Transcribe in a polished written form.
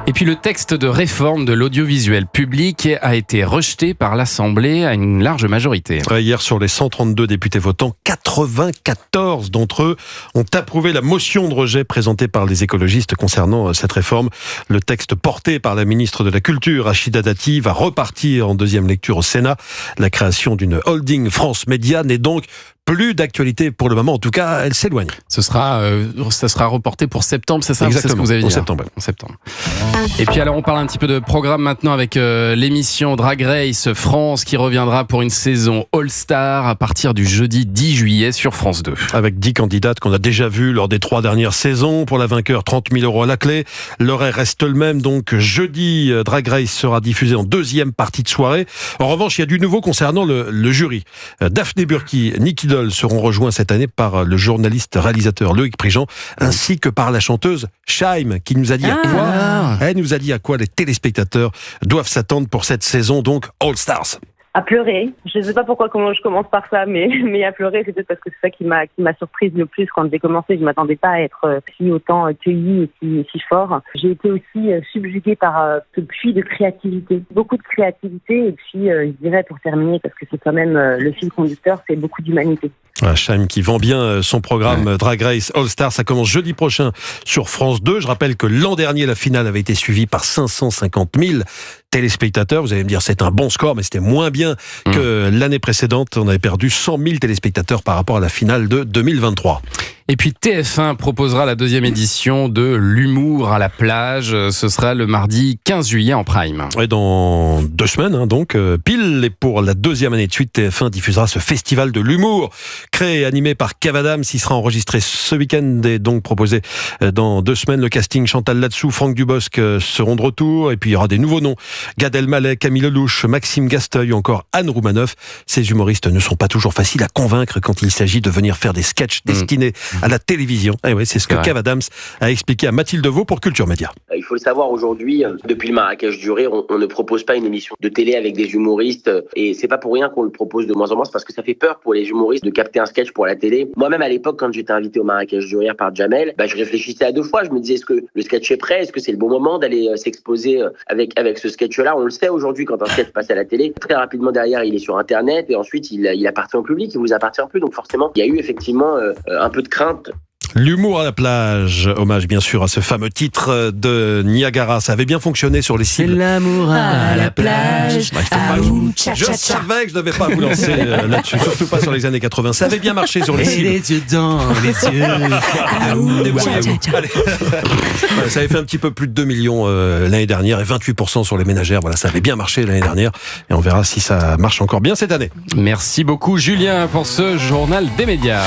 Et puis le texte de réforme de l'audiovisuel public a été rejeté par l'Assemblée à une large majorité. Hier, sur les 132 députés votants, 94 d'entre eux ont approuvé la motion de rejet présentée par les écologistes concernant cette réforme. Le texte porté par la ministre de la Culture, Rachida Dati, va repartir en deuxième lecture au Sénat. La création d'une holding France Média n'est donc plus d'actualité pour le moment. En tout cas, elle s'éloigne. Ça sera reporté pour septembre, c'est ça? Exactement, c'est ce que vous avez dit, en septembre. En septembre. Et puis alors, on parle un petit peu de programme maintenant avec l'émission Drag Race France qui reviendra pour une saison All-Star à partir du jeudi 10 juillet sur France 2. Avec 10 candidates qu'on a déjà vues lors des 3 dernières saisons. Pour la vainqueur, 30 000 € à la clé. L'horaire reste le même, donc jeudi, Drag Race sera diffusé en deuxième partie de soirée. En revanche, il y a du nouveau concernant le jury. Daphné Burki, Nicky Doll seront rejoints cette année par le journaliste-réalisateur Loïc Prigent, ainsi que par la chanteuse Shaim, qui nous a dit elle nous a dit à quoi les téléspectateurs doivent s'attendre pour cette saison, donc All Stars. À pleurer. Je ne sais pas comment je commence par ça, mais à pleurer, c'est peut-être parce que c'est ça qui m'a surprise le plus quand j'ai commencé. Je m'attendais pas à être si autant cueillie et si fort. J'ai été aussi subjuguée par ce puits de créativité. Beaucoup de créativité et puis, je dirais pour terminer, parce que c'est quand même le fil conducteur, c'est beaucoup d'humanité. Shaim qui vend bien son programme Drag Race All Star, ça commence jeudi prochain sur France 2. Je rappelle que l'an dernier, la finale avait été suivie par 550 000 téléspectateurs. Vous allez me dire, c'est un bon score, mais c'était moins bien que l'année précédente. On avait perdu 100 000 téléspectateurs par rapport à la finale de 2023. Et puis TF1 proposera la deuxième édition de l'humour à la plage. Ce sera le mardi 15 juillet en prime. Et dans 2 semaines, donc, pile, et pour la deuxième année de suite, TF1 diffusera ce festival de l'humour, créé et animé par Kev Adams. Il sera enregistré ce week-end et donc proposé dans 2 semaines. Le casting, Chantal Latsou, Franck Dubosc seront de retour. Et puis il y aura des nouveaux noms. Gad Elmaleh, Camille Lelouch, Maxime Gasteuil ou encore Anne Roumanoff. Ces humoristes ne sont pas toujours faciles à convaincre quand il s'agit de venir faire des sketchs destinés à la télévision. Et oui, c'est ce que Kev Adams a expliqué à Mathilde Vaux pour Culture Média. Il faut le savoir aujourd'hui, depuis le Marrakech du Rire, on ne propose pas une émission de télé avec des humoristes et c'est pas pour rien qu'on le propose de moins en moins, c'est parce que ça fait peur pour les humoristes de capter un sketch pour la télé. Moi-même à l'époque, quand j'étais invité au Marrakech du Rire par Jamel, je réfléchissais à 2 fois. Je me disais, est-ce que le sketch est prêt? Est-ce que c'est le bon moment d'aller s'exposer avec ce sketch-là? On le sait aujourd'hui, quand un sketch passe à la télé, très rapidement derrière, il est sur Internet et ensuite il appartient au public, il vous appartient plus. Donc forcément, il y a eu effectivement un peu de crainte. L'humour à la plage, hommage bien sûr à ce fameux titre de Niagara. Ça avait bien fonctionné sur les cibles. C'est l'amour à la plage. Je savais que je ne devais pas vous lancer là-dessus, surtout pas sur les années 80. Ça avait bien marché sur les cibles. Et les yeux dans les yeux. Allez. Ça avait fait un petit peu plus de 2 millions l'année dernière et 28% sur les ménagères. Voilà, ça avait bien marché l'année dernière et on verra si ça marche encore bien cette année. Merci beaucoup Julien pour ce journal des médias.